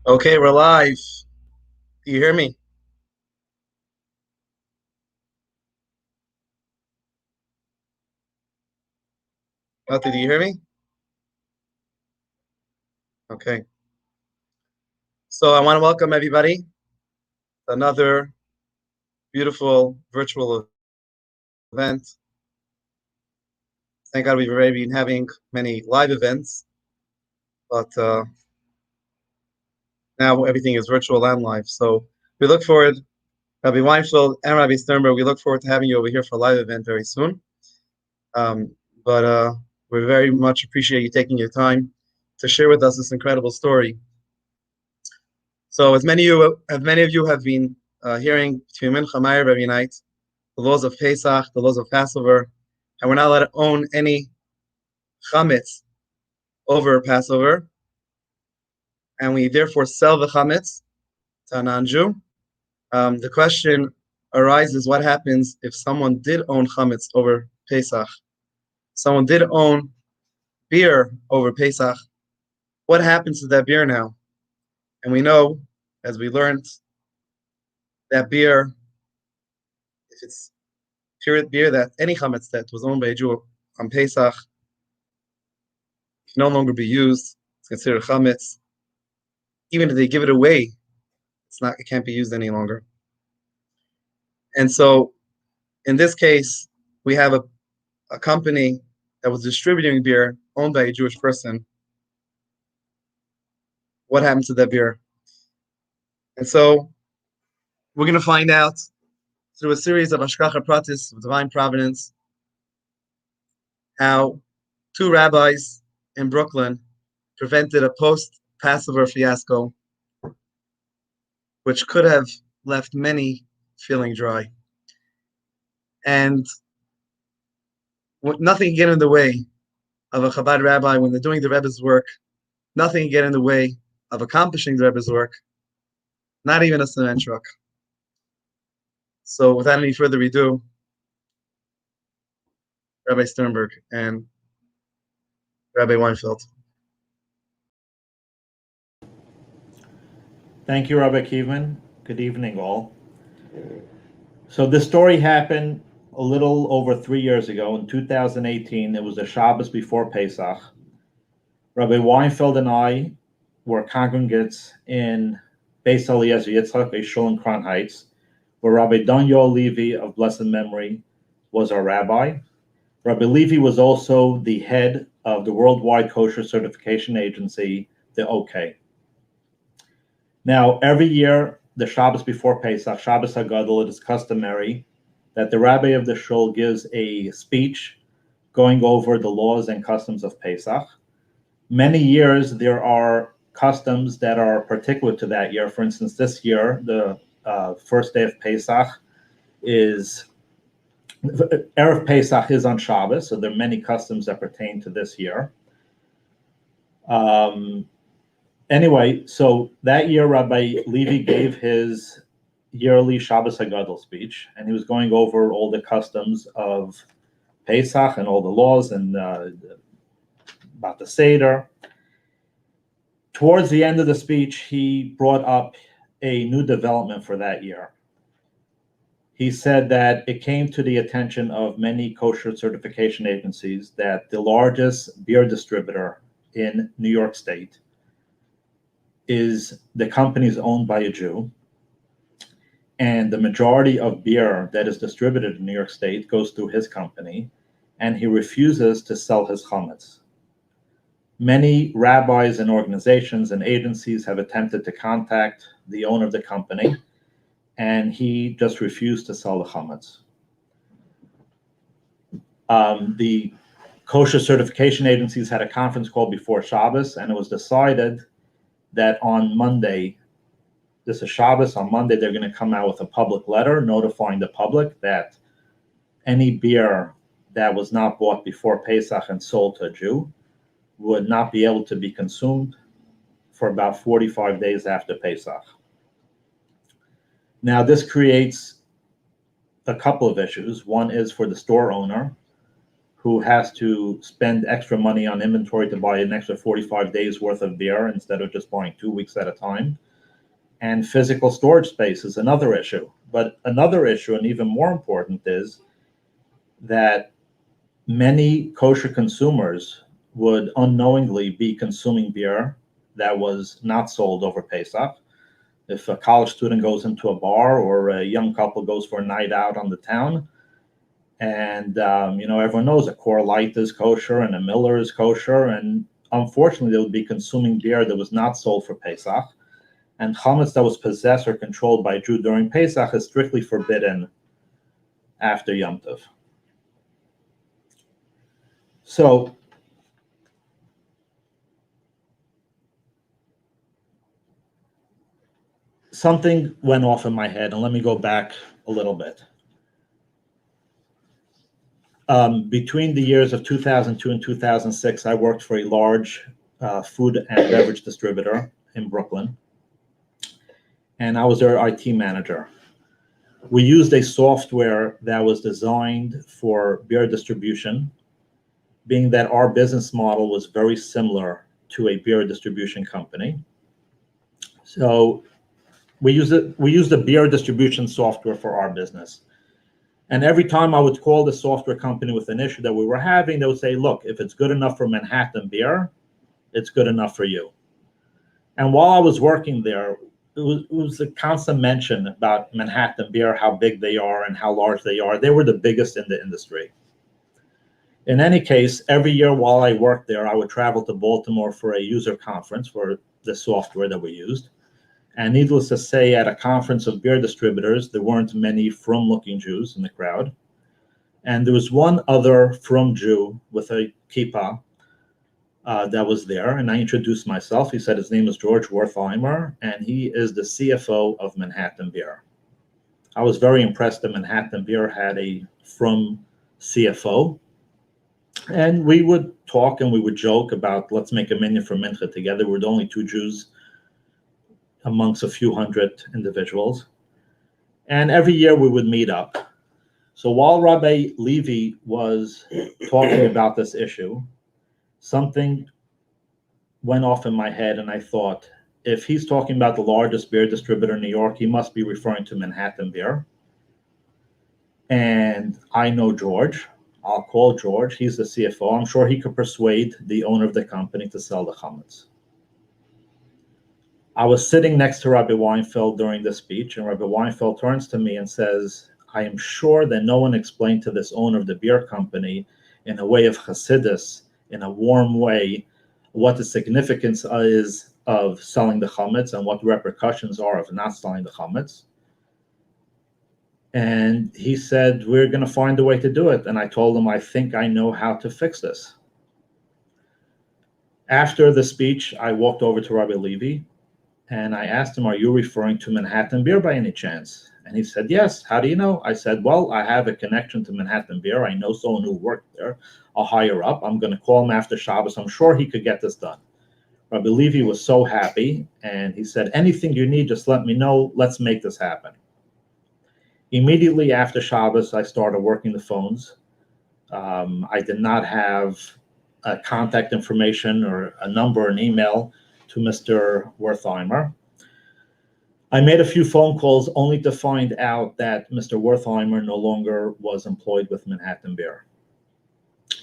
Okay, we're live. Do you hear me? Mati, do you hear me? Okay. So I want to welcome everybody to another beautiful virtual event. Thank God we've already been having many live events, but now everything is virtual and live. So we look forward, Rabbi Weinfeld and Rabbi Sternberg, we look forward to having you over here for a live event very soon. But we very much appreciate you taking your time to share with us this incredible story. So as many of you have been hearing between Mincha Ma'ariv every night, the laws of Pesach, the laws of Passover, and we're not allowed to own any chametz over Passover, and we therefore sell the chametz to a non-Jew. The question arises: what happens if someone did own chametz over Pesach? Someone did own beer over Pesach. What happens to that beer now? And we know, as we learned, that beer, if it's pure beer, that any chametz that was owned by a Jew on Pesach can no longer be used. It's considered chametz. Even if they give it away, it can't be used any longer. And so, in this case, we have a company that was distributing beer owned by a Jewish person. What happened to that beer? And so, we're going to find out through a series of Hashgacha Pratis, of divine providence, how two rabbis in Brooklyn prevented a post-Passover fiasco, which could have left many feeling dry. And nothing can get in the way of a Chabad rabbi when they're doing the Rebbe's work. Nothing can get in the way of accomplishing the Rebbe's work, not even a cement truck. So without any further ado, Rabbi Sternberg and Rabbi Weinfeld. Thank you, Rabbi Kievman. Good evening, all. So this story happened a little over 3 years ago in 2018. It was the Shabbos before Pesach. Rabbi Weinfeld and I were congregates in Beis Eliezer, Yitzchok, a shul in Crown Heights, where Rabbi Daniel Levy of blessed memory was our rabbi. Rabbi Levy was also the head of the worldwide kosher certification agency, the OK. Now, every year, the Shabbos before Pesach, Shabbos HaGadol, it is customary that the rabbi of the shul gives a speech going over the laws and customs of Pesach. Many years, there are customs that are particular to that year. For instance, this year, the first day of Pesach is, Erev Pesach is on Shabbos, so there are many customs that pertain to this year. Anyway, so that year, Rabbi Levy gave his yearly Shabbos HaGadol speech, and he was going over all the customs of Pesach and all the laws and about the Seder. Towards the end of the speech, he brought up a new development for that year. He said that it came to the attention of many kosher certification agencies that the largest beer distributor in New York State is the company is owned by a Jew, and the majority of beer that is distributed in New York State goes through his company, and he refuses to sell his chametz. Many rabbis and organizations and agencies have attempted to contact the owner of the company, and he just refused to sell the chametz. The kosher certification agencies had a conference call before Shabbos, and it was decided that on Monday, this is Shabbos, on Monday they're going to come out with a public letter notifying the public that any beer that was not bought before Pesach and sold to a Jew would not be able to be consumed for about 45 days after Pesach. Now, this creates a couple of issues. One is for the store owner, who has to spend extra money on inventory to buy an extra 45 days worth of beer instead of just buying 2 weeks at a time. And physical storage space is another issue. But another issue, and even more important, is that many kosher consumers would unknowingly be consuming beer that was not sold over Pesach. If a college student goes into a bar or a young couple goes for a night out on the town, and everyone knows a Core Light is kosher and a Miller is kosher, and unfortunately they would be consuming beer that was not sold for Pesach. And chametz that was possessed or controlled by a Jew during Pesach is strictly forbidden after Yom Tov. So something went off in my head, and let me go back a little bit. Between the years of 2002 and 2006, I worked for a large food and beverage distributor in Brooklyn, and I was their IT manager. We used a software that was designed for beer distribution, being that our business model was very similar to a beer distribution company. So we used the beer distribution software for our business. And every time I would call the software company with an issue that we were having, they would say, look, if it's good enough for Manhattan Beer, it's good enough for you. And while I was working there, it was a constant mention about Manhattan Beer, how big they are and how large they are. They were the biggest in the industry. In any case, every year while I worked there, I would travel to Baltimore for a user conference for the software that we used. And needless to say, at a conference of beer distributors, there weren't many frum-looking Jews in the crowd. And there was one other frum Jew with a kippah that was there. And I introduced myself. He said his name is George Wertheimer, and he is the CFO of Manhattan Beer. I was very impressed that Manhattan Beer had a frum CFO. And we would talk and we would joke about, let's make a minyan for mincha together. We're the only two Jews amongst a few hundred individuals. And every year we would meet up. So while Rabbi Levy was talking about this issue, something went off in my head, and I thought, if he's talking about the largest beer distributor in New York, he must be referring to Manhattan Beer. And I know George. I'll call George. He's the CFO. I'm sure he could persuade the owner of the company to sell the chametz. I was sitting next to Rabbi Weinfeld during the speech, and Rabbi Weinfeld turns to me and says, I am sure that no one explained to this owner of the beer company in a way of chassidus, in a warm way, what the significance is of selling the chametz and what the repercussions are of not selling the chametz. And he said, we're going to find a way to do it. And I told him, I think I know how to fix this. After the speech, I walked over to Rabbi Levy, and I asked him, are you referring to Manhattan Beer by any chance? And he said, yes. How do you know? I said, well, I have a connection to Manhattan Beer. I know someone who worked there. I'll hire up. I'm going to call him after Shabbos. I'm sure he could get this done. Rabbi Levy was so happy, and he said, anything you need, just let me know. Let's make this happen. Immediately after Shabbos, I started working the phones. I did not have contact information or a number or an email to Mr. Wertheimer. I made a few phone calls only to find out that Mr. Wertheimer no longer was employed with Manhattan Beer.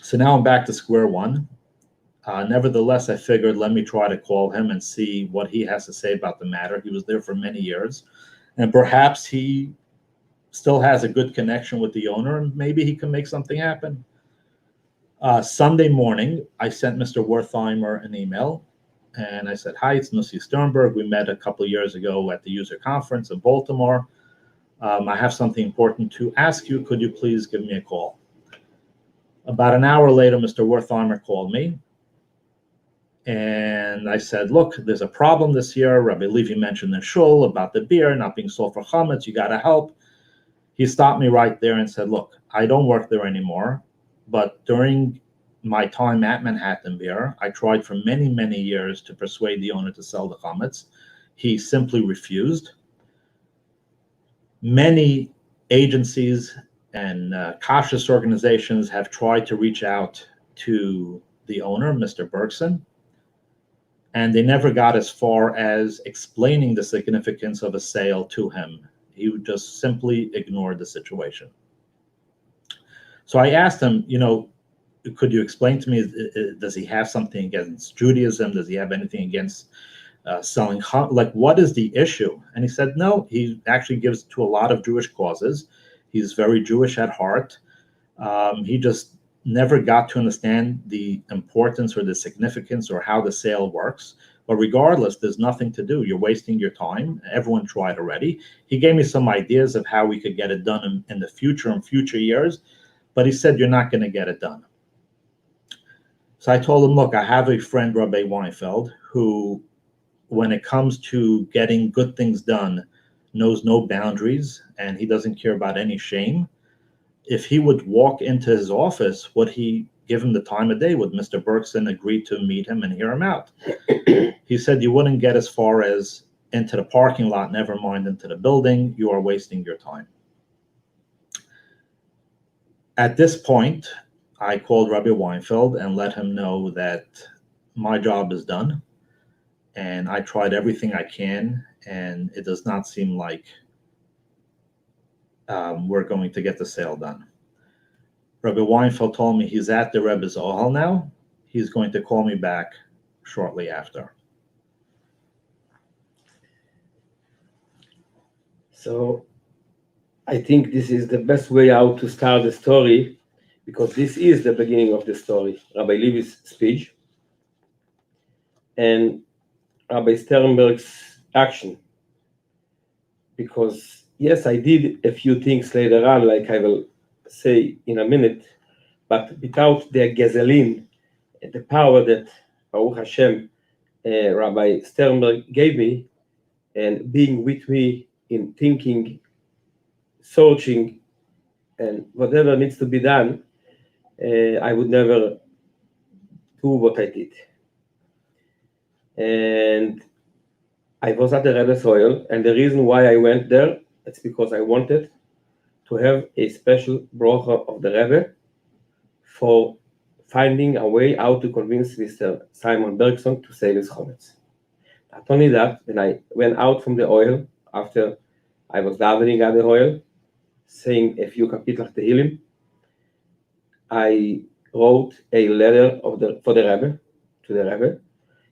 So now I'm back to square one. Nevertheless, I figured, let me try to call him and see what he has to say about the matter. He was there for many years, and perhaps he still has a good connection with the owner, and maybe he can make something happen. Sunday morning, I sent Mr. Wertheimer an email, and I said, hi, it's Nussi Sternberg. We met a couple of years ago at the user conference in Baltimore. I have something important to ask you. Could you please give me a call? About an hour later, Mr. Wertheimer called me, and I said, look, there's a problem this year. Rabbi Levy mentioned in shul about the beer not being sold for chametz. You got to help. He stopped me right there and said, look, I don't work there anymore, but during my time at Manhattan Beer, I tried for many, many years to persuade the owner to sell the chametz. He simply refused. Many agencies and Kashrus organizations have tried to reach out to the owner, Mr. Bergson, and they never got as far as explaining the significance of a sale to him. He would just simply ignore the situation. So I asked him, could you explain to me, does he have something against Judaism? Does he have anything against selling? Like, what is the issue? And he said, no, he actually gives to a lot of Jewish causes. He's very Jewish at heart. He just never got to understand the importance or the significance or how the sale works. But regardless, there's nothing to do. You're wasting your time. Everyone tried already. He gave me some ideas of how we could get it done in the future, in future years. But he said, you're not going to get it done. So I told him, look, I have a friend, Rabbi Weinfeld, who, when it comes to getting good things done, knows no boundaries, and he doesn't care about any shame. If he would walk into his office, would he give him the time of day? Would Mr. Bergson agree to meet him and hear him out? He said, you wouldn't get as far as into the parking lot, never mind into the building. You are wasting your time. At this point, I called Rabbi Weinfeld and let him know that my job is done, and I tried everything I can, and it does not seem like we're going to get the sale done. Rabbi Weinfeld told me he's at the Rebbe's Ohel now. He's going to call me back shortly after. So I think this is the best way out to start the story, because this is the beginning of the story, Rabbi Levy's speech and Rabbi Sternberg's action. Because yes, I did a few things later on, like I will say in a minute, but without the gasoline, the power that Baruch Hashem, Rabbi Sternberg gave me, and being with me in thinking, searching, and whatever needs to be done, I would never do what I did. And I was at the Rebbe's Oil, and the reason why I went there, it's because I wanted to have a special bracha of the Rebbe for finding a way how to convince Mr. Simon Bergson to save his chometz. Not only that, when I went out from the oil, after I was davening at the oil, saying a few kapitlach tehillim, I wrote a letter for the Rebbe, to the Rebbe,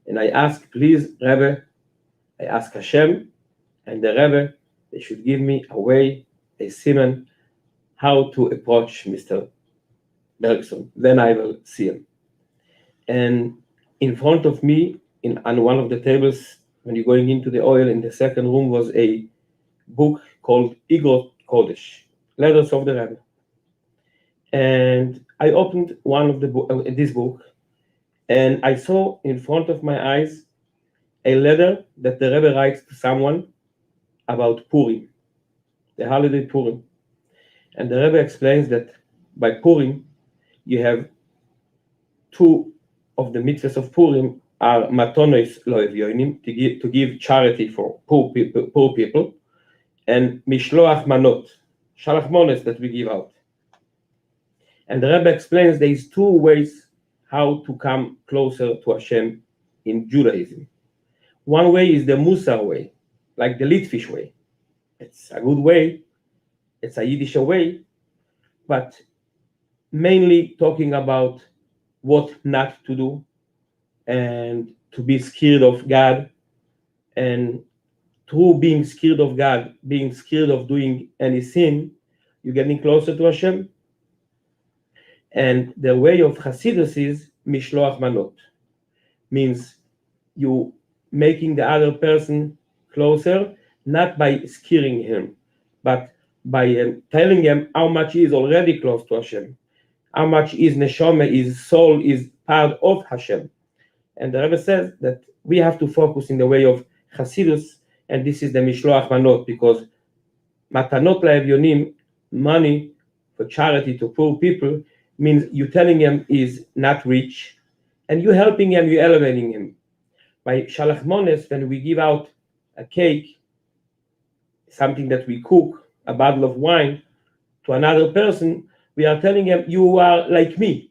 and I asked, please, Rebbe, I ask Hashem and the Rebbe, they should give me a way, a siman, how to approach Mr. Bergson. Then I will see him. And in front of me, on one of the tables, when you're going into the oil, in the second room was a book called Igrot Kodesh, Letters of the Rebbe. And I opened one of this book, and I saw in front of my eyes a letter that the Rebbe writes to someone about Purim, the holiday Purim. And the Rebbe explains that by Purim, you have two of the mitzvahs of Purim are matonos lo evyonim, to give charity for poor people, and mishloach manot, shalach mones, that we give out. And the Rebbe explains there is two ways how to come closer to Hashem in Judaism. One way is the Musar way, like the Litvish way. It's a good way, it's a Yiddish way, but mainly talking about what not to do and to be scared of God, and through being scared of God, being scared of doing any sin, you're getting closer to Hashem. And the way of Hasidus is Mishloach Manot, means you making the other person closer, not by scaring him, but by telling him how much he is already close to Hashem, how much his neshama, his soul is part of Hashem. And the Rebbe says that we have to focus in the way of Hasidus, and this is the Mishloach Manot, because Matanot La'evyonim, money for charity to poor people, means you telling him is not rich, and you helping him, you elevating him. By Shalach Mones, when we give out a cake, something that we cook, a bottle of wine, to another person, we are telling him, you are like me.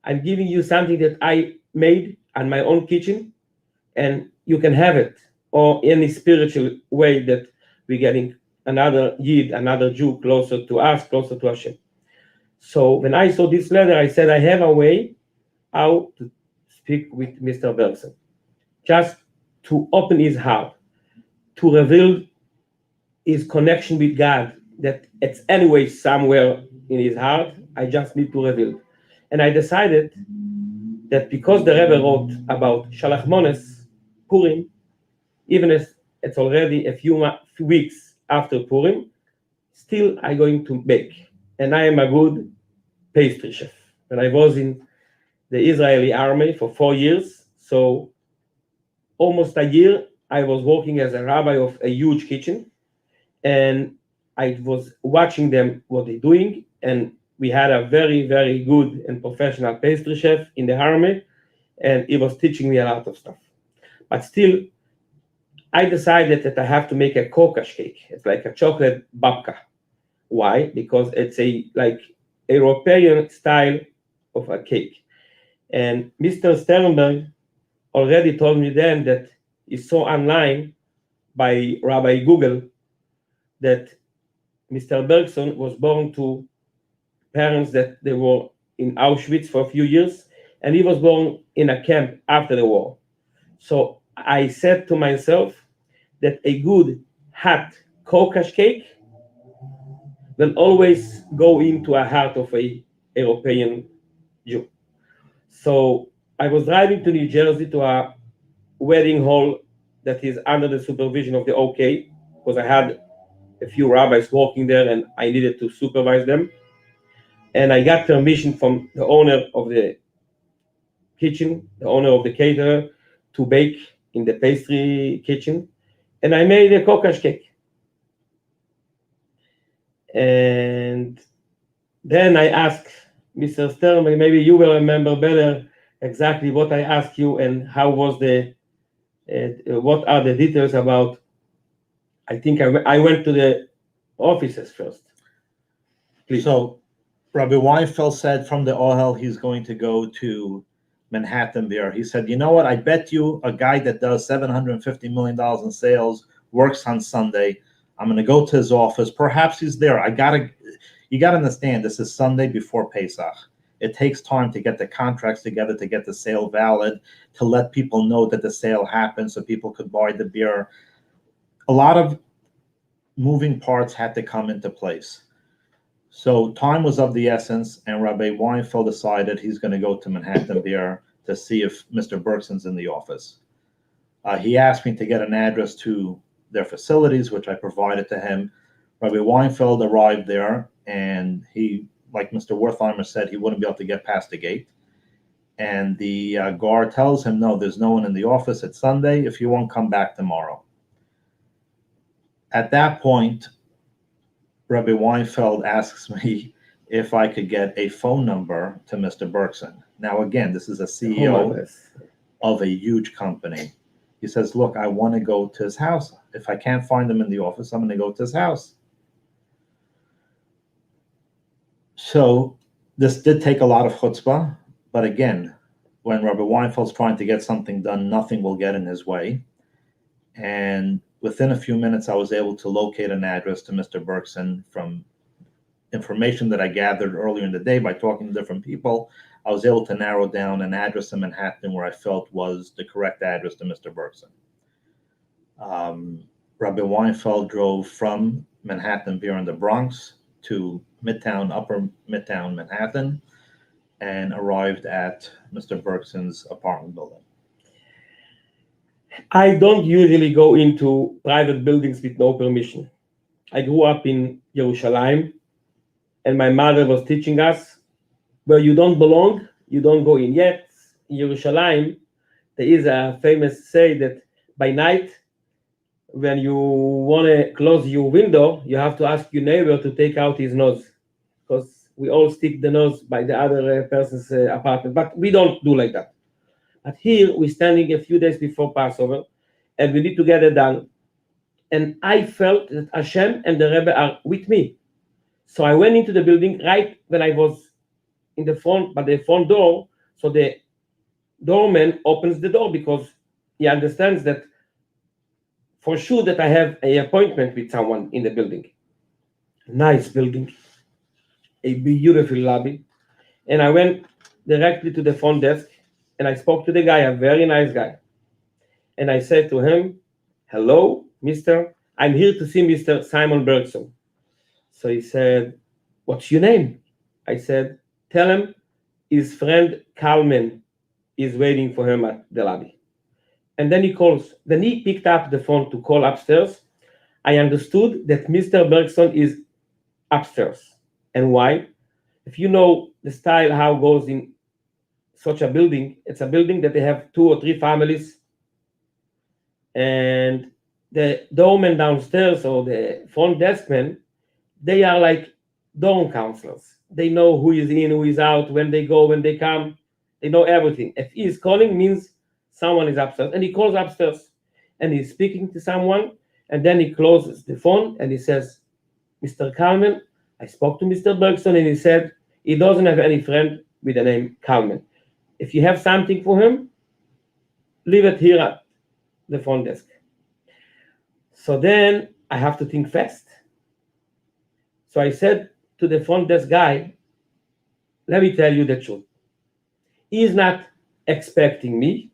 I'm giving you something that I made in my own kitchen, and you can have it. Or any spiritual way that we're getting another Yid, another Jew closer to us, closer to Hashem. So when I saw this letter, I said, I have a way how to speak with Mr. Bergson, just to open his heart, to reveal his connection with God, that it's anyway somewhere in his heart. I just need to reveal. And I decided that because the Rebbe wrote about Shalach Mones, Purim, even if it's already a few weeks after Purim, still I'm going to bake. And I am a good pastry chef. And I was in the Israeli army for 4 years. So almost a year, I was working as a rabbi of a huge kitchen. And I was watching them, what they're doing. And we had a very, very good and professional pastry chef in the army. And he was teaching me a lot of stuff. But still, I decided that I have to make a kokash cake. It's like a chocolate babka. Why? Because it's a like European style of a cake. And Mr. Sternberg already told me then that he saw online by Rabbi Google that Mr. Bergson was born to parents that they were in Auschwitz for a few years, and he was born in a camp after the war. So I said to myself that a good hot kokash cake will always go into a heart of a European Jew. So I was driving to New Jersey to a wedding hall that is under the supervision of the OK, because I had a few rabbis working there and I needed to supervise them. And I got permission from the owner of the kitchen, the owner of the caterer, to bake in the pastry kitchen. And I made a kokash cake. And then I asked Mr. Sternberg, maybe you will remember better exactly what I asked you and how was what are the details about. I think I went to the offices first. Please. So Rabbi Weinfeld said from the Ohel he's going to go to Manhattan Beer. He said, you know what, I bet you a guy that does $750 million in sales, works on Sunday, I'm going to go to his office. Perhaps he's there. You got to understand, this is Sunday before Pesach. It takes time to get the contracts together, to get the sale valid, to let people know that the sale happened so people could buy the beer. A lot of moving parts had to come into place. So time was of the essence, and Rabbi Weinfeld decided he's going to go to Manhattan Beer to see if Mr. Bergson's in the office. He asked me to get an address to their facilities, which I provided to him. Rabbi Weinfeld arrived there, and he, like Mr. Wertheimer said, he wouldn't be able to get past the gate. And the guard tells him, no, there's no one in the office. It's Sunday. If you won't, come back tomorrow. At that point, Rabbi Weinfeld asks me if I could get a phone number to Mr. Bergson. Now, again, this is a CEO of a huge company. He says, look, I want to go to his house. If I can't find him in the office, I'm going to go to his house. So this did take a lot of chutzpah. But again, when Rabbi Weinfeld's trying to get something done, nothing will get in his way. And within a few minutes, I was able to locate an address to Mr. Bergson from information that I gathered earlier in the day by talking to different people. I was able to narrow down an address in Manhattan where I felt was the correct address to Mr. Bergson. Rabbi Weinfeld drove from Manhattan Beer in the Bronx to Upper Midtown Manhattan, and arrived at Mr. Bergson's apartment building. I don't usually go into private buildings with no permission. I grew up in Yerushalayim, and my mother was teaching us, where you don't belong, you don't go in. Yet, in Yerushalayim, there is a famous say that by night, when you want to close your window, you have to ask your neighbor to take out his nose, because we all stick the nose by the other person's apartment. But we don't do like that. But here, we're standing a few days before Passover, and we need to get it done. And I felt that Hashem and the Rebbe are with me. So I went into the building right when I was in the front, by the front door. So the doorman opens the door because he understands that for sure that I have an appointment with someone in the building. Nice building, a beautiful lobby. And I went directly to the front desk and I spoke to the guy, a very nice guy. And I said to him, hello, mister, I'm here to see Mr. Simon Bergson. So he said, what's your name? I said, tell him his friend Kalman is waiting for him at the lobby. And then he calls. Then he picked up the phone to call upstairs. I understood that Mr. Bergson is upstairs. And why? If you know the style, how it goes in such a building, it's a building that they have 2 or 3 families. And the doorman downstairs or the front desk man, they are like dorm counselors. They know who is in, who is out, when they go, when they come. They know everything. If he is calling, means someone is upstairs. And he calls upstairs and he's speaking to someone. And then he closes the phone and he says, Mr. Kalman, I spoke to Mr. Bergson and he said he doesn't have any friend with the name Kalman. If you have something for him, leave it here at the front desk. So then I have to think fast. So I said to the front desk guy, let me tell you the truth. He is not expecting me,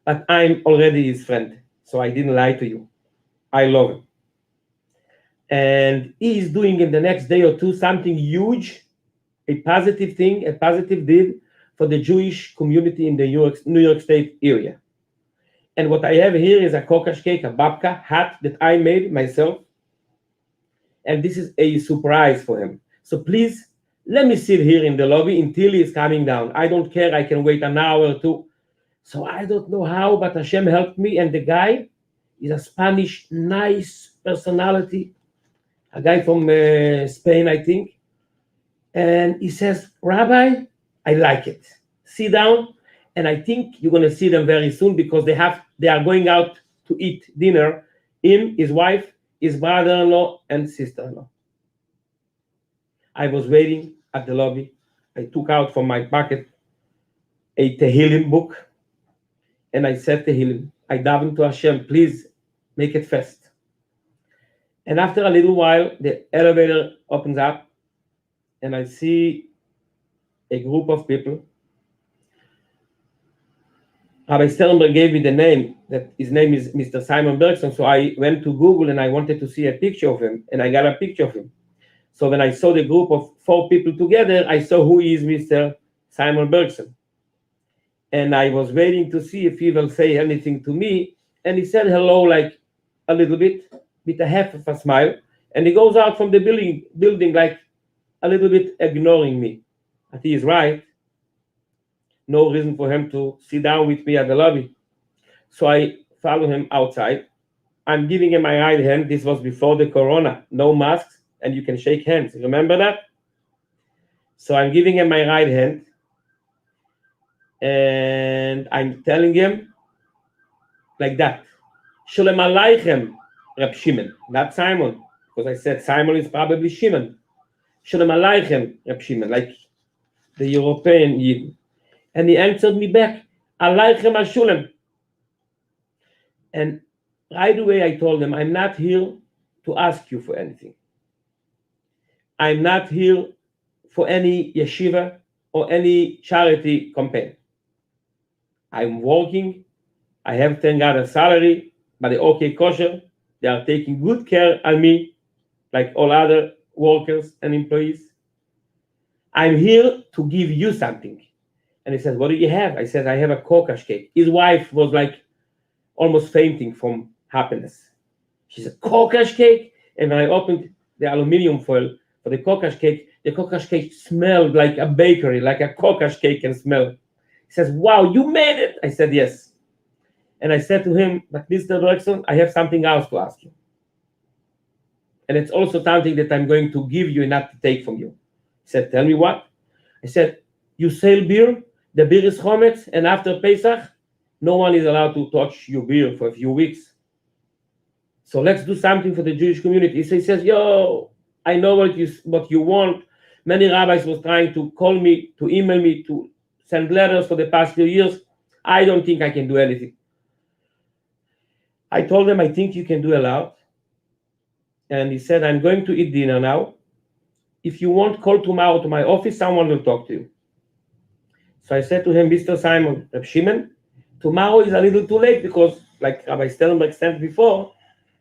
but I'm already his friend. So I didn't lie to you. I love him. And he is doing in the next day or two something huge, a positive thing, a positive deed for the Jewish community in the New York State area. And what I have here is a kokash cake, a babka hat that I made myself. And this is a surprise for him. So please, let me sit here in the lobby until he is coming down. I don't care, I can wait an hour or two. So I don't know how, but Hashem helped me. And the guy is a Spanish, nice personality, a guy from Spain, I think. And he says, Rabbi, I like it. Sit down. And I think you're going to see them very soon because they are going out to eat dinner, him, his wife, his brother-in-law, and sister-in-law. I was waiting at the lobby. I took out from my pocket a Tehillim book, and I said Tehillim. I davened to Hashem, please make it fast. And after a little while, the elevator opens up, and I see a group of people. Rabbi Sternberg gave me the name, that his name is Mr. Simon Bergson. So I went to Google and I wanted to see a picture of him, and I got a picture of him. So when I saw the group of 4 people together, I saw who is Mr. Simon Bergson. And I was waiting to see if he will say anything to me. And he said hello, like a little bit, with a half of a smile. And he goes out from the building like a little bit ignoring me. But he is right. No reason for him to sit down with me at the lobby. So I follow him outside. I'm giving him my right hand. This was before the corona, no masks, and you can shake hands. Remember that? So I'm giving him my right hand. And I'm telling him like that. Shalom Aleichem, Reb Shimon, not Simon. Because I said Simon is probably Shimon. Shalom Aleichem, Reb Shimon, like the European Yid. And he answered me back, Aleichem Hashulam. And right away I told him, I'm not here to ask you for anything. I'm not here for any yeshiva or any charity campaign. I'm working. I have, thank God, a salary by the OK Kosher. They are taking good care of me, like all other workers and employees. I'm here to give you something. And he said, what do you have? I said, I have a kokash cake. His wife was like almost fainting from happiness. She said, kokash cake? And when I opened the aluminum foil for the kokash cake smelled like a bakery, like a kokash cake can smell. He says, wow, you made it. I said, yes. And I said to him, but Mr. Bergson, I have something else to ask you. And it's also something that I'm going to give you and not to take from you. He said, tell me what? I said, you sell beer? The beer is chometz, and after Pesach, no one is allowed to touch your beer for a few weeks. So let's do something for the Jewish community. He says, yo, I know what you want. Many rabbis was trying to call me, to email me, to send letters for the past few years. I don't think I can do anything. I told him, I think you can do a lot. And he said, I'm going to eat dinner now. If you want, call tomorrow to my office, someone will talk to you. So I said to him, Mr. Simon, Reb Shimon, tomorrow is a little too late because, like Rabbi Sternberg said before,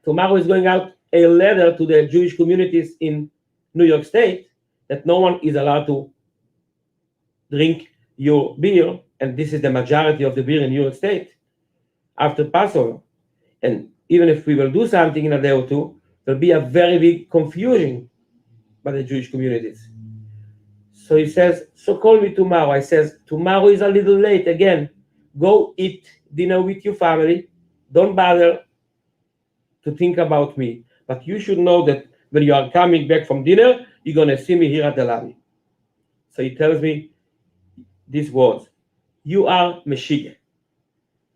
tomorrow is going out a letter to the Jewish communities in New York State that no one is allowed to drink your beer, and this is the majority of the beer in New York State, after Passover. And even if we will do something in a day or two, there'll be a very big confusion by the Jewish communities. So he says, so call me tomorrow. I says, tomorrow is a little late. Again, go eat dinner with your family. Don't bother to think about me. But you should know that when you are coming back from dinner, you're going to see me here at the lobby. So he tells me these words, you are Meshuggah.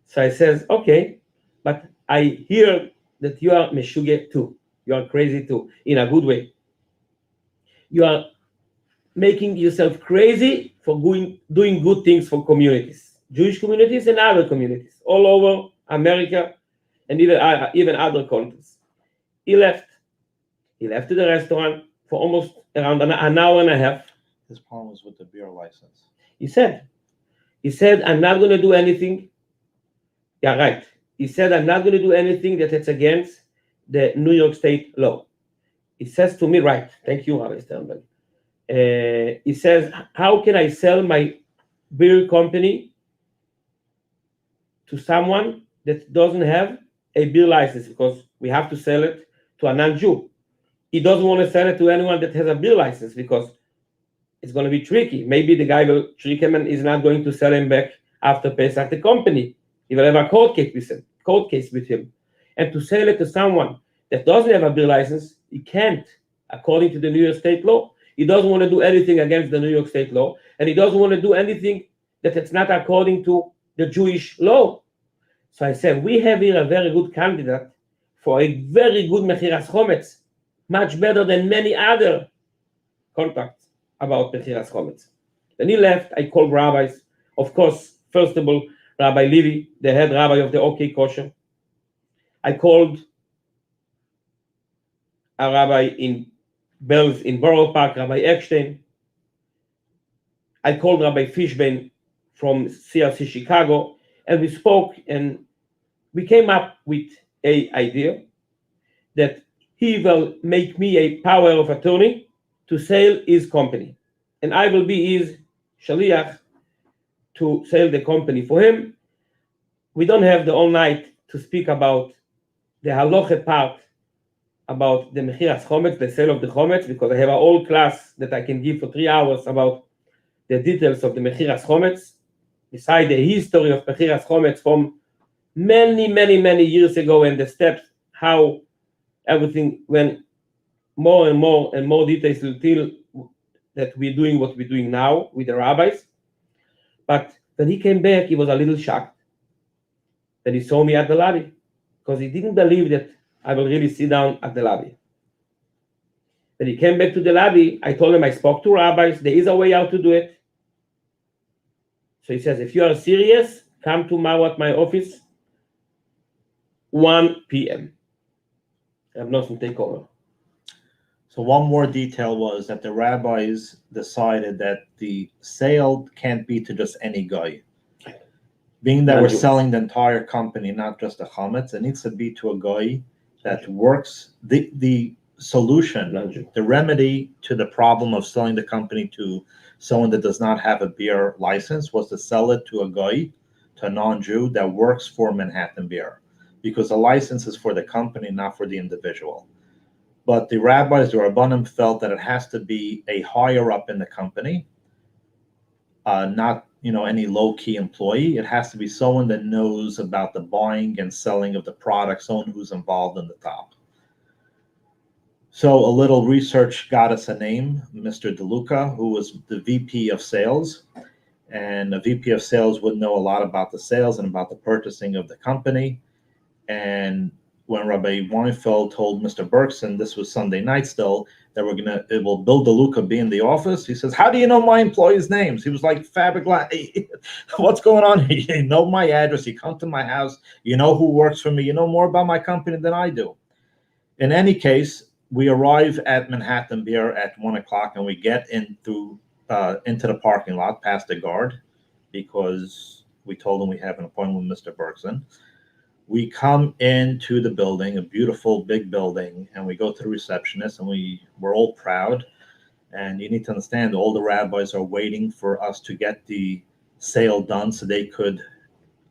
So I says, okay, but I hear that you are Meshuggah too. You are crazy too, in a good way. You are making yourself crazy for doing good things for communities, Jewish communities and other communities all over America and even other countries. He left to the restaurant for almost around an hour and a half. His problem was with the beer license. He said, I'm not going to do anything. Yeah, right. He said, I'm not going to do anything that it's against the New York State law. He says to me, right, thank you, Rabbi Sternberg. He says, how can I sell my beer company to someone that doesn't have a beer license? Because we have to sell it to a non-Jew. He doesn't want to sell it to anyone that has a beer license because it's going to be tricky. Maybe the guy will trick him and is not going to sell him back after Pesach the company. He will have a court case with him. And to sell it to someone that doesn't have a beer license, he can't, according to the New York State law. He doesn't want to do anything against the New York State law, and he doesn't want to do anything that it's not according to the Jewish law. So I said, we have here a very good candidate for a very good Mechiras Chometz, much better than many other contracts about Mechiras Chometz. Then he left. I called rabbis. Of course, first of all, Rabbi Levy, the head rabbi of the OK Kosher. I called a rabbi in Bells in Borough Park, Rabbi Eckstein. I called Rabbi Fishbein from CRC Chicago, and we spoke, and we came up with an idea that he will make me a power of attorney to sell his company, and I will be his shaliach to sell the company for him. We don't have the whole night to speak about the halacha part about the Mechiras Chometz, the sale of the Chometz, because I have a whole class that I can give for 3 hours about the details of the Mechiras Chometz, beside the history of Mechiras Chometz from many, many, many years ago, and the steps, how everything went more and more details until that we're doing what we're doing now with the rabbis. But when he came back, he was a little shocked that he saw me at the lobby, because he didn't believe that I will really sit down at the lobby. When he came back to the lobby, I told him I spoke to rabbis. There is a way how to do it. So he says, if you are serious, come tomorrow at my office, 1 p.m. I have nothing to take over. So one more detail was that the rabbis decided that the sale can't be to just any guy. Being that we're selling the entire company, not just the chametz, it needs to be to a guy that works. The solution, the remedy to the problem of selling the company to someone that does not have a beer license was to sell it to a guy, to a non-Jew that works for Manhattan Beer, because the license is for the company, not for the individual. But the rabbis, the Rabbanim, felt that it has to be a higher up in the company, not any low-key employee. It has to be someone that knows about the buying and selling of the product, someone who's involved in the top. So a little research got us a name, Mr. DeLuca, who was the VP of sales. And a VP of sales would know a lot about the sales and about the purchasing of the company. And when Rabbi Weinfeld told Mr. Bergson, this was Sunday night still, that it will Bill DeLuca be in the office? He says, how do you know my employees' names? He was like, what's going on here? You know my address, you come to my house, you know who works for me, you know more about my company than I do. In any case, we arrive at Manhattan Beer at 1 o'clock, and we get into the parking lot past the guard, because we told him we have an appointment with Mr. Bergson. We come into the building, a beautiful big building, and we go to the receptionist, and we're all proud. And you need to understand, all the rabbis are waiting for us to get the sale done so they could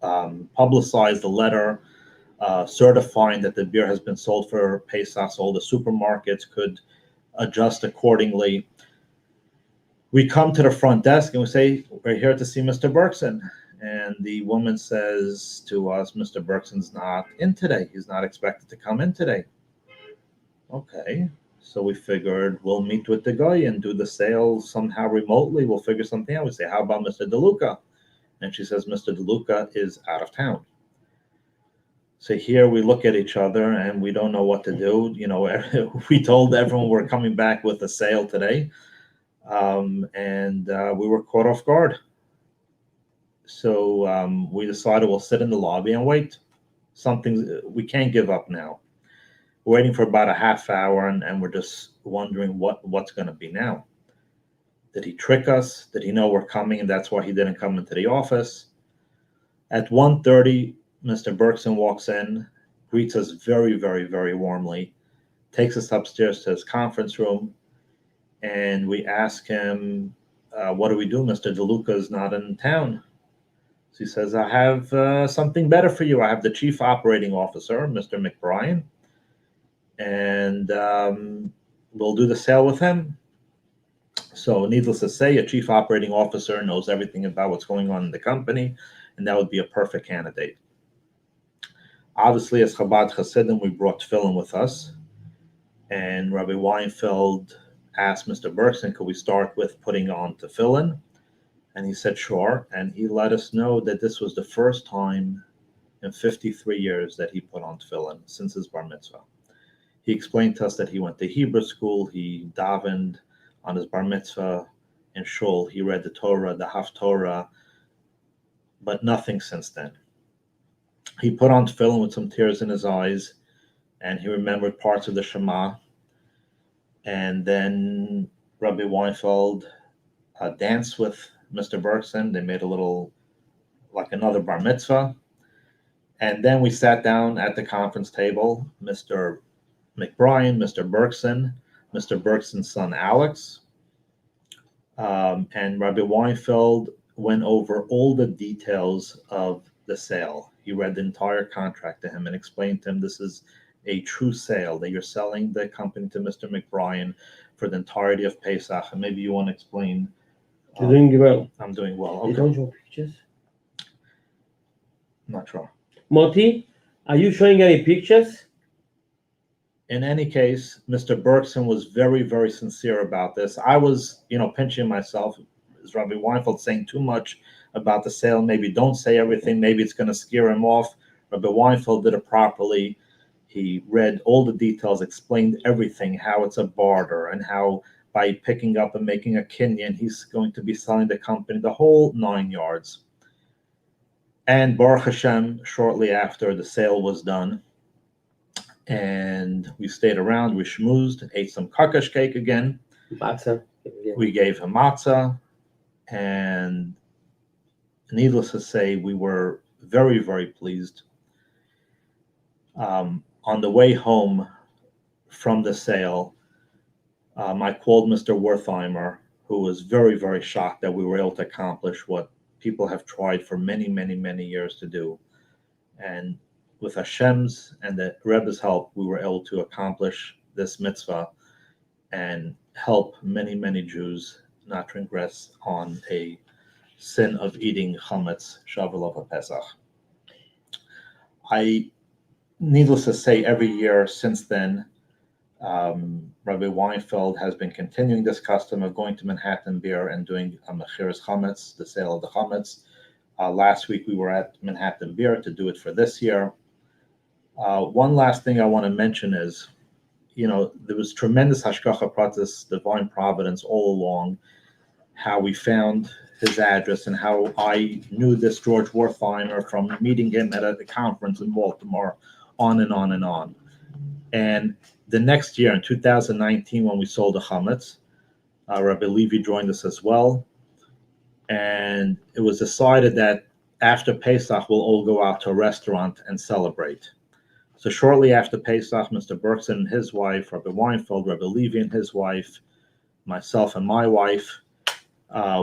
publicize the letter certifying that the beer has been sold for Pesach, so all the supermarkets could adjust accordingly. We come to the front desk and we say, we're here to see Mr. Bergson. And the woman says to us, Mr. Bergson's not in today. He's not expected to come in today. Okay. So we figured we'll meet with the guy and do the sale somehow remotely. We'll figure something out. We say, how about Mr. DeLuca? And she says, Mr. DeLuca is out of town. So here we look at each other and we don't know what to do. You know, we told everyone we're coming back with a sale today. And we were caught off guard. So we decided we'll sit in the lobby and wait. We can't give up now. We're waiting for about a half hour, and we're just wondering what's going to be now. Did he trick us? Did he know we're coming, and that's why he didn't come into the office? At 1:30, Mr. Bergson walks in, greets us very, very, very warmly, takes us upstairs to his conference room, and we ask him, what do we do? Mr. DeLuca is not in town. So he says, I have something better for you. I have the chief operating officer, Mr. McBrien, and we'll do the sale with him. So needless to say, a chief operating officer knows everything about what's going on in the company, and that would be a perfect candidate. Obviously, as Chabad Hasidim, we brought tefillin with us, and Rabbi Weinfeld asked Mr. Bergson, could we start with putting on tefillin? And he said, sure. And he let us know that this was the first time in 53 years that he put on tefillin since his bar mitzvah. He explained to us that he went to Hebrew school, he davened on his bar mitzvah in shul, he read the Torah, the Haftorah, but nothing since then. He put on tefillin with some tears in his eyes, and he remembered parts of the Shema. And then Rabbi Weinfeld danced with Mr. Bergson. They made another bar mitzvah. And then we sat down at the conference table, Mr. McBrien, Mr. Bergson, Mr. Bergson's son, Alex. And Rabbi Weinfeld went over all the details of the sale. He read the entire contract to him and explained to him this is a true sale, that you're selling the company to Mr. McBrien for the entirety of Pesach. And maybe you want to explain. You're doing well. I'm doing well. Okay. You don't show pictures? Not sure. Moti, are you showing any pictures? In any case, Mr. Bergson was very, very sincere about this. I was, pinching myself. Is Rabbi Weinfeld saying too much about the sale? Maybe don't say everything. Maybe it's going to scare him off. Rabbi Weinfeld did it properly. He read all the details, explained everything, how it's a barter, and how by picking up and making a kinyan, he's going to be selling the company, the whole 9 yards. And Baruch Hashem, shortly after the sale was done, and we stayed around, we schmoozed, ate some kakash cake again. Matzah. We gave him matzah, and needless to say, we were very, very pleased. On the way home from the sale, I called Mr. Wertheimer, who was very, very shocked that we were able to accomplish what people have tried for many, many, many years to do. And with Hashem's and the Rebbe's help, we were able to accomplish this mitzvah and help many, many Jews not transgress on a sin of eating chametz shavuot Pesach. Needless to say, every year since then, Rabbi Weinfeld has been continuing this custom of going to Manhattan Beer and doing a mechiras chametz, the sale of the chametz. Last week we were at Manhattan Beer to do it for this year. One last thing I want to mention is, there was tremendous hashgacha pratis, divine providence all along, how we found his address and how I knew this George Wertheimer from meeting him at a conference in Baltimore, on and on and on. And the next year, in 2019, when we sold the chametz, Rabbi Levi joined us as well. And it was decided that after Pesach, we'll all go out to a restaurant and celebrate. So shortly after Pesach, Mr. Berkson and his wife, Rabbi Weinfeld, Rabbi Levi and his wife, myself and my wife,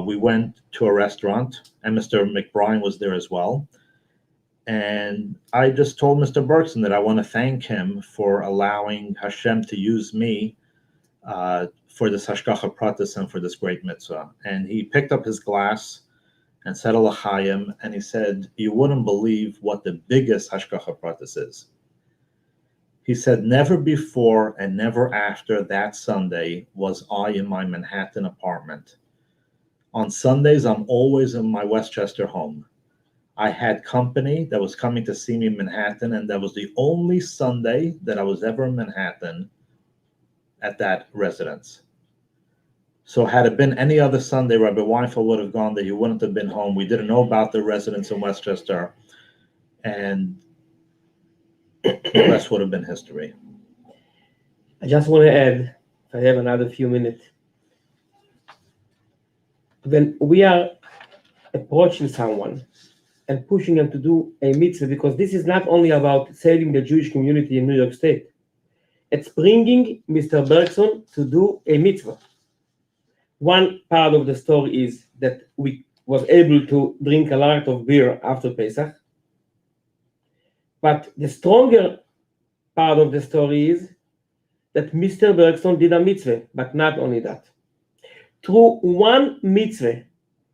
we went to a restaurant, and Mr. McBride was there as well. And I just told Mr. Berkson that I want to thank him for allowing Hashem to use me for this hashgacha pratis and for this great mitzvah. And he picked up his glass and said a l'chaim, and he said, "You wouldn't believe what the biggest hashgacha pratis is." He said, "Never before and never after that Sunday was I in my Manhattan apartment. On Sundays, I'm always in my Westchester home. I had company that was coming to see me in Manhattan, and that was the only Sunday that I was ever in Manhattan at that residence. So had it been any other Sunday, Rabbi Weinfeld would have gone there. He wouldn't have been home. We didn't know about the residence in Westchester, and the rest would have been history." I just want to add, if I have another few minutes, when we are approaching someone and pushing them to do a mitzvah, because this is not only about saving the Jewish community in New York State, it's bringing Mr. Bergson to do a mitzvah. One part of the story is that we was able to drink a lot of beer after Pesach. But the stronger part of the story is that Mr. Bergson did a mitzvah, but not only that. Through one mitzvah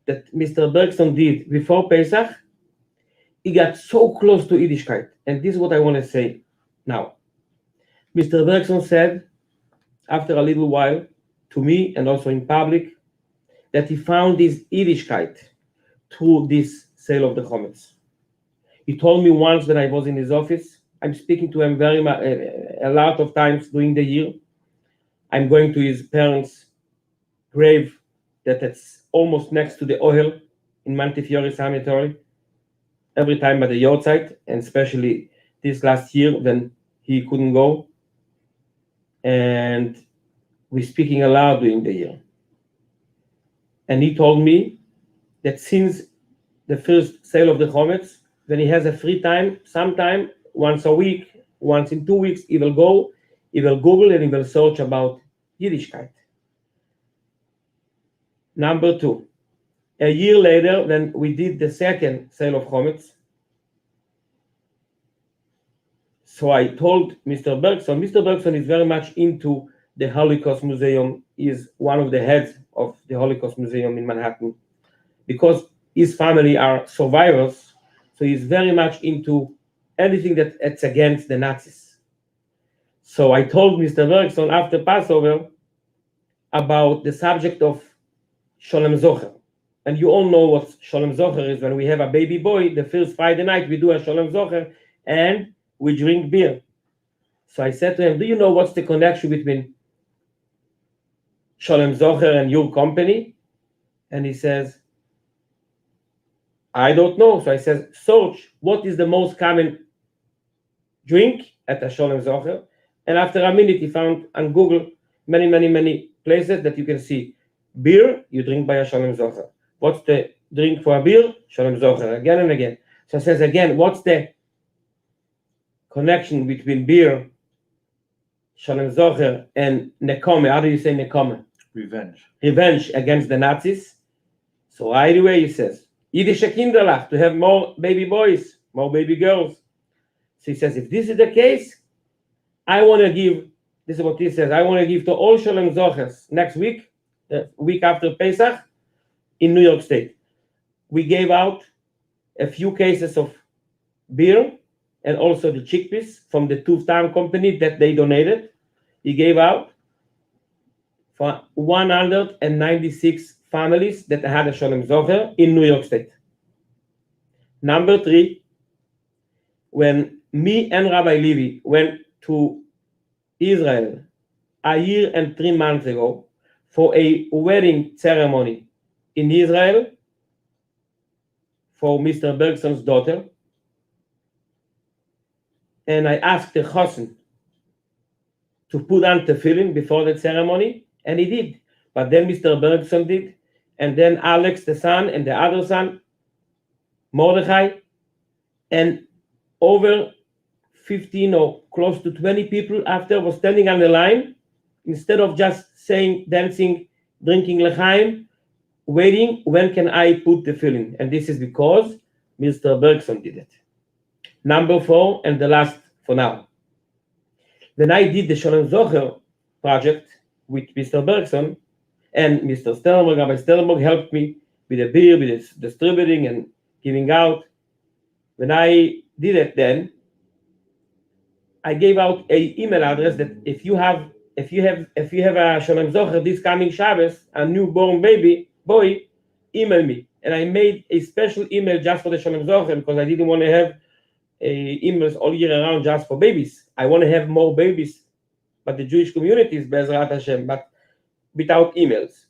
that Mr. Bergson did before Pesach, he got so close to Yiddishkeit. And this is what I want to say now. Mr. Bergson said, after a little while, to me and also in public, that he found this Yiddishkeit through this sale of the chametz. He told me once when I was in his office, I'm speaking to him a lot of times during the year. I'm going to his parents' grave that's almost next to the Ohel in Montefiore Cemetery, every time at the yahrzeit, and especially this last year when he couldn't go. And we're speaking a lot during the year. And he told me that since the first sale of the chametz, when he has a free time, sometime once a week, once in 2 weeks, he will go, he will Google, and he will search about Yiddishkeit. Number two, a year later, when we did the second sale of chametz, so I told Mr. Bergson is very much into the Holocaust Museum, is one of the heads of the Holocaust Museum in Manhattan, because his family are survivors, so he's very much into anything that's against the Nazis. So I told Mr. Bergson after Passover about the subject of Sholem Zocher. And you all know what Sholem Zocher is. When we have a baby boy, the first Friday night, we do a Sholem Zocher, and we drink beer. So I said to him, do you know what's the connection between Sholem Zocher and your company? And he says, I don't know. So I said, search what is the most common drink at a Sholem Zocher. And after a minute, he found on Google many places that you can see beer, you drink by a Sholem Zocher. What's the drink for a beer? Sholem Zocher, again and again. So I says again, what's the connection between beer, Sholem Zocher, and Nekome? How do you say Nekome? Revenge. Revenge against the Nazis. So right away he says, Yiddische Kinderlach, to have more baby boys, more baby girls. So he says, if this is the case, I want to give, this is what he says, I want to give to all Sholem Zochers next week, the week after Pesach, in New York State. We gave out a few cases of beer and also the chickpeas from the Tuftan company that they donated. He gave out for 196 families that had a Sholem Zocher in New York State. Number three, when me and Rabbi Levy went to Israel a year and 3 months ago for a wedding ceremony in Israel for Mr. Bergson's daughter. And I asked the chosen to put on tefillin before the ceremony, and he did. But then Mr. Bergson did, and then Alex, the son, and the other son, Mordechai, and over 15 or close to 20 people after was standing on the line, instead of just saying, dancing, drinking l'chaim, waiting, when can I put tefillin? And this is because Mr. Bergson did it. Number 4, and the last for now. When I did the Shalom Zocher project with Mr. Bergson, and Mr. Sternberg, Rabbi Sternberg helped me with the beer, with the distributing and giving out. When I did it then, I gave out an email address that if you have a Shalom Zocher this coming Shabbos, a newborn boy, email me. And I made a special email just for the Shalom Zocher because I didn't want to have emails all year around just for babies. I want to have more babies, but the Jewish community is Be'ezrat Hashem, but without emails.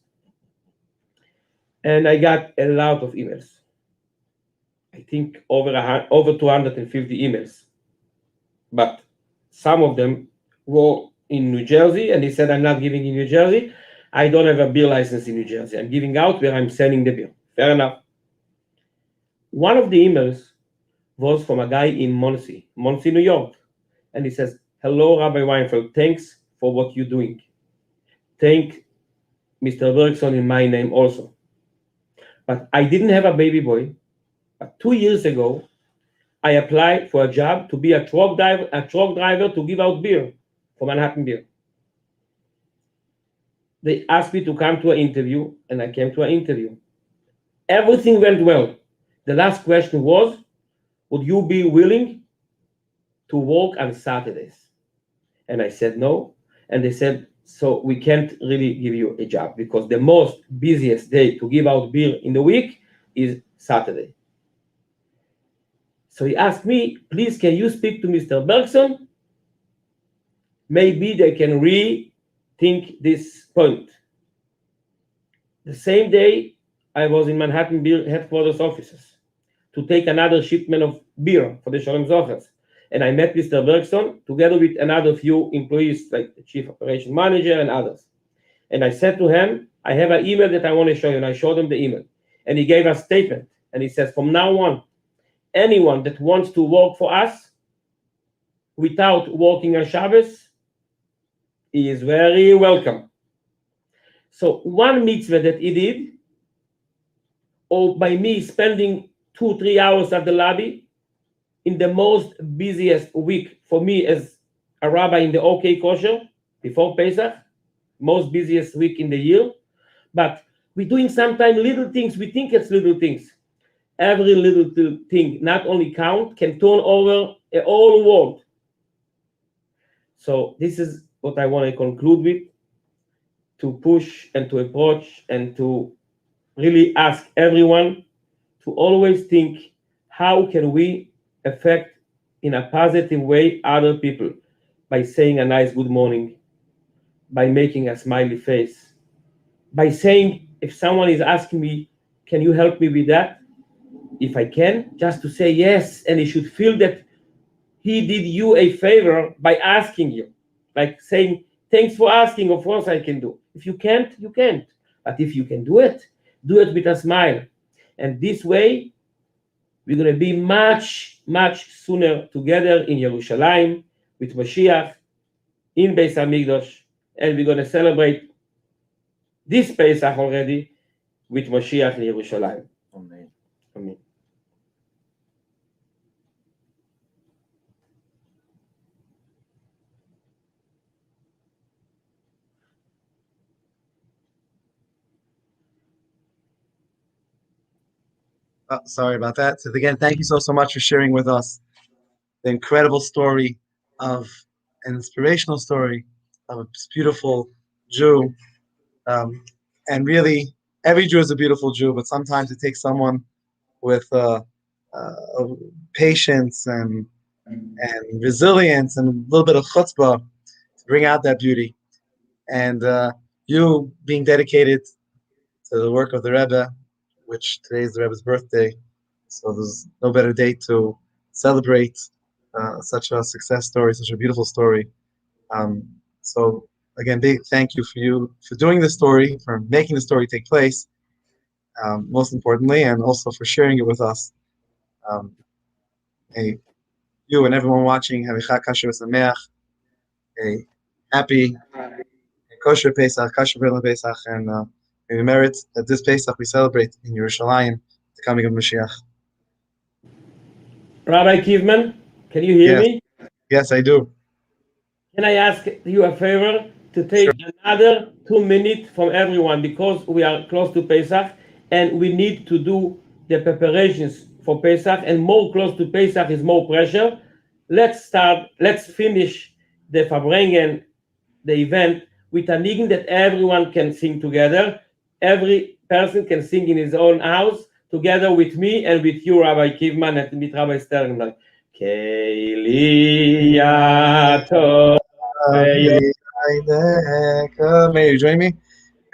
And I got a lot of emails. I think over 250 emails. But some of them were in New Jersey, and he said, I'm not giving in New Jersey. I don't have a beer license in New Jersey. I'm giving out where I'm selling the beer. Fair enough. One of the emails was from a guy in Monsey, New York. And he says, hello, Rabbi Weinfeld. Thanks for what you're doing. Thank Mr. Bergson in my name also. But I didn't have a baby boy. But 2 years ago, I applied for a job to be a truck driver to give out beer for Manhattan Beer. They asked me to come to an interview, and I came to an interview. Everything went well. The last question was, would you be willing to work on Saturdays? And I said no. And they said, so we can't really give you a job because the most busiest day to give out beer in the week is Saturday. So he asked me, please, can you speak to Mr. Bergson? Maybe they can rethink this point. The same day, I was in Manhattan Beer headquarters offices to take another shipment of beer for the Shalom Zochers. And I met Mr. Bergson together with another few employees, like the chief operation manager and others. And I said to him, I have an email that I want to show you. And I showed him the email. And he gave a statement. And he says, from now on, anyone that wants to work for us without working on Shabbos is very welcome. So one mitzvah that he did, or by me spending 2-3 hours at the lobby in the most busiest week for me as a rabbi in the OK Kosher before Pesach, most busiest week in the year. But we're doing sometimes little things. We think it's little things. Every little thing, not only count, can turn over a whole world. So this is what I want to conclude with, to push and to approach and to really ask everyone to always think, how can we affect in a positive way other people by saying a nice good morning, by making a smiley face, by saying, if someone is asking me, can you help me with that? If I can, just to say yes, and he should feel that he did you a favor by asking you, like saying, thanks for asking, of course I can do. If you can't, you can't. But if you can do it with a smile. And this way, we're going to be much, much sooner together in Yerushalayim with Mashiach, in Beis HaMikdash, and we're going to celebrate this Pesach already with Mashiach in Yerushalayim. Amen. Amen. Sorry about that. So again, thank you so much for sharing with us the incredible story of an inspirational story of a beautiful Jew. And really, every Jew is a beautiful Jew, but sometimes it takes someone with patience and and resilience and a little bit of chutzpah to bring out that beauty. And you being dedicated to the work of the Rebbe, which today is the Rebbe's birthday, so there's no better day to celebrate such a success story, such a beautiful story. So again, big thank you for doing this story, for making the story take place, most importantly, and also for sharing it with us. Hey, you and everyone watching, have a Chag Kashrus Sameach, a happy Kosher Pesach, Kosher Pesach, and we merit that this Pesach we celebrate in Yerushalayim, the coming of Mashiach. Rabbi Kivman, can you hear me? Yes, I do. Can I ask you a favor to take another 2 minutes from everyone, because we are close to Pesach and we need to do the preparations for Pesach, and more close to Pesach is more pressure. Let's finish the Farbrengen, the event, with a niggin that everyone can sing together. Every person can sing in his own house together with me and with you, Rabbi Kivman, and with Rabbi Sternberg. Keliyato. May you join me?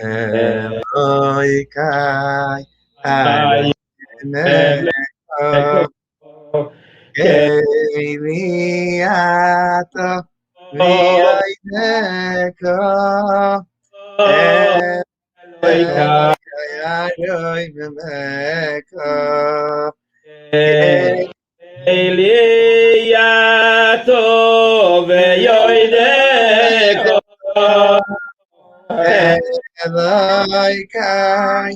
Eloi kai Keliyato v'yayneka Eloi kai v'meka Eliyato ve'yoideko Eloi kai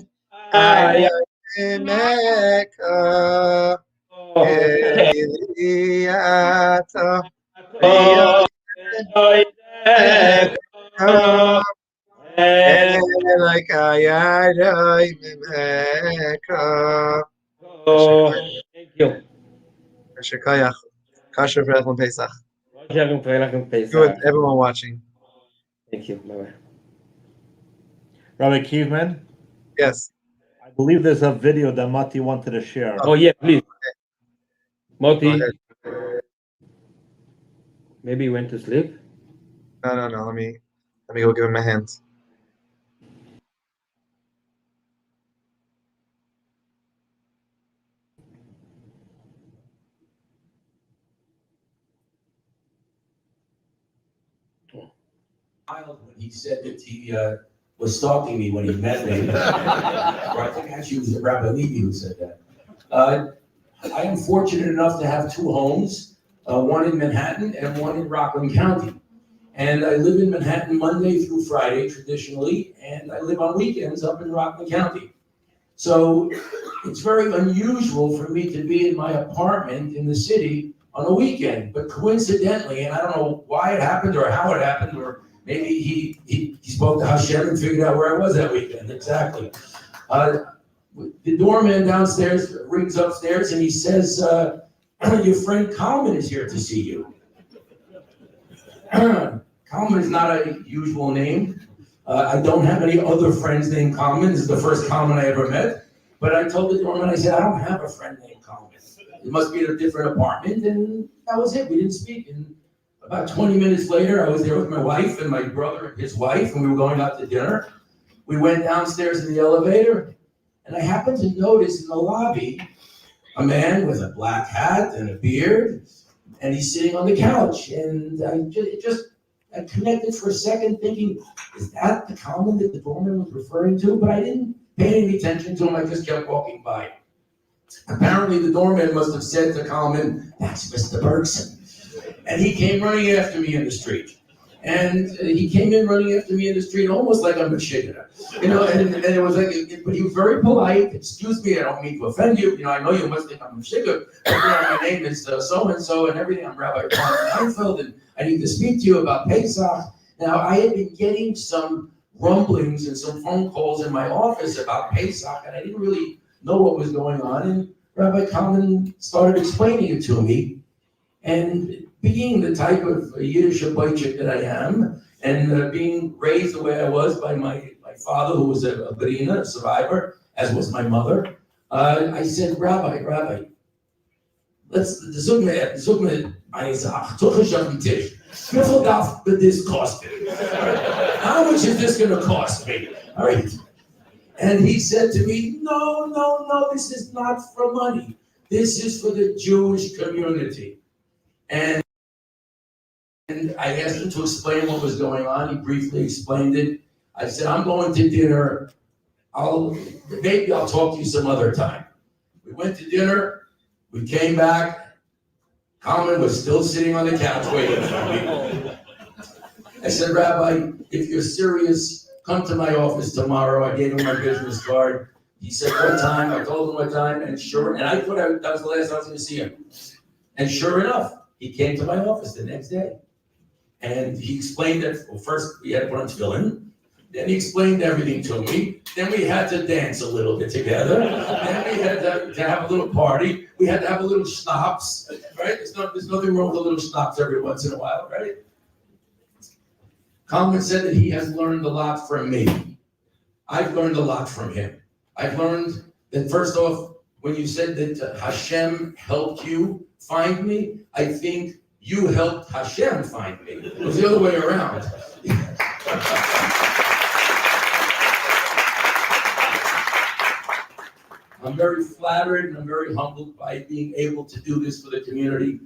v'meka Eliyato v'yoideko Eloi kai v'meka. Thank you. Kosher Pesach Pesach. Pesach. Good, everyone watching. Thank you. Bye-bye. Rabbi Kivman, Yes. I believe there's a video that Mati wanted to share. Oh yeah, please. Moti, Go ahead. maybe he went to sleep. No. Let me go give him my hands. When he said that he was stalking me when he met me, or I think actually it was Rabbi Levy who said that. I am fortunate enough to have 2 homes, one in Manhattan and one in Rockland County. And I live in Manhattan Monday through Friday traditionally, and I live on weekends up in Rockland County. So it's very unusual for me to be in my apartment in the city on a weekend, but coincidentally, and I don't know why it happened or how it happened, or maybe he spoke to Hashem and figured out where I was that weekend, exactly. The doorman downstairs rings upstairs and he says, your friend Kalman is here to see you. Kalman is not a usual name. I don't have any other friends named Kalman. This is the first Kalman I ever met. But I told the doorman, I said, I don't have a friend named Kalman. It must be in a different apartment. And that was it. We didn't speak. And about 20 minutes later, I was there with my wife and my brother and his wife, and we were going out to dinner. We went downstairs in the elevator, and I happened to notice in the lobby a man with a black hat and a beard, and he's sitting on the couch. And I connected for a second thinking, is that the Kalman that the doorman was referring to? But I didn't pay any attention to him. I just kept walking by. Apparently the doorman must have said to Kalman, that's Mr. Bergson. And he came running after me in the street. And he came in running after me in the street almost like I'm a shigger. You know, and it was like, but he was very polite. Excuse me, I don't mean to offend you. You know, I know you must think I'm a shigger. My name is so-and-so and everything. I'm Rabbi Weinfeld, and I need to speak to you about Pesach. Now, I had been getting some rumblings and some phone calls in my office about Pesach, and I didn't really know what was going on. And Rabbi Kalman started explaining it to me. And being the type of Yiddish boychik that I am, and being raised the way I was by my father, who was a Berina, a survivor, as was my mother, I said, Rabbi, let's zugme I said, ach, toch is auf den Tisch. Wie viel darf this cost me? How much is this going to cost me? All right. And he said to me, no, this is not for money. This is for the Jewish community. And I asked him to explain what was going on. He briefly explained it. I said, I'm going to dinner. Maybe I'll talk to you some other time. We went to dinner. We came back. Kalman was still sitting on the couch waiting for me. I said, Rabbi, if you're serious, come to my office tomorrow. I gave him my business card. He said, what time? I told him what time. And I thought that was the last time I was going to see him. And sure enough, he came to my office the next day. And he explained that, well, first we had to put on tefillin. Then he explained everything to me. Then we had to dance a little bit together. Then we had to have a little party. We had to have a little schnapps, right? There's nothing wrong with a little schnapps every once in a while, right? Kalman said that he has learned a lot from me. I've learned a lot from him. I've learned that, first off, when you said that Hashem helped you find me, I think you helped Hashem find me. It was the other way around. I'm very flattered and I'm very humbled by being able to do this for the community.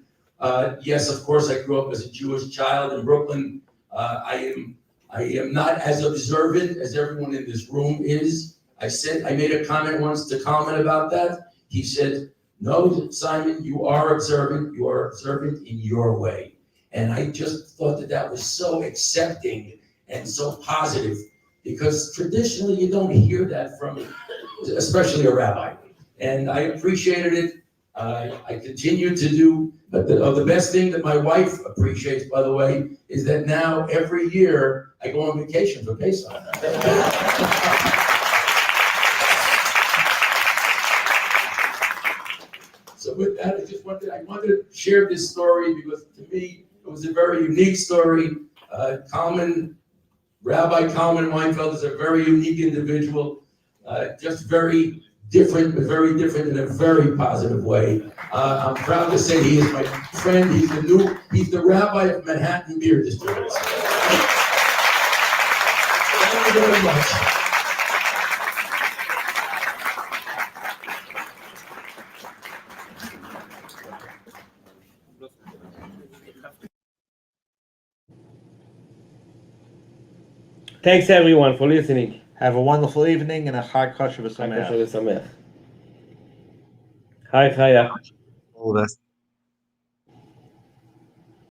Yes, of course, I grew up as a Jewish child in Brooklyn. I am not as observant as everyone in this room is. I made a comment once to Kalman about that. He said, no, Simon, you are observant. You are observant in your way. And I just thought that was so accepting and so positive, because traditionally you don't hear that from, especially a rabbi. And I appreciated it. I continue to do, but the best thing that my wife appreciates, by the way, is that now every year I go on vacation for Pesach. So with that, I wanted to share this story because to me, it was a very unique story. Rabbi Kalman Weinfeld is a very unique individual, just very different, but very different in a very positive way. I'm proud to say he is my friend. He's the rabbi of Manhattan Beer District. Thank you very much. Thanks everyone for listening. Have a wonderful evening and a Chag Kosher v'Sameach. Hi, Chaya. All the best.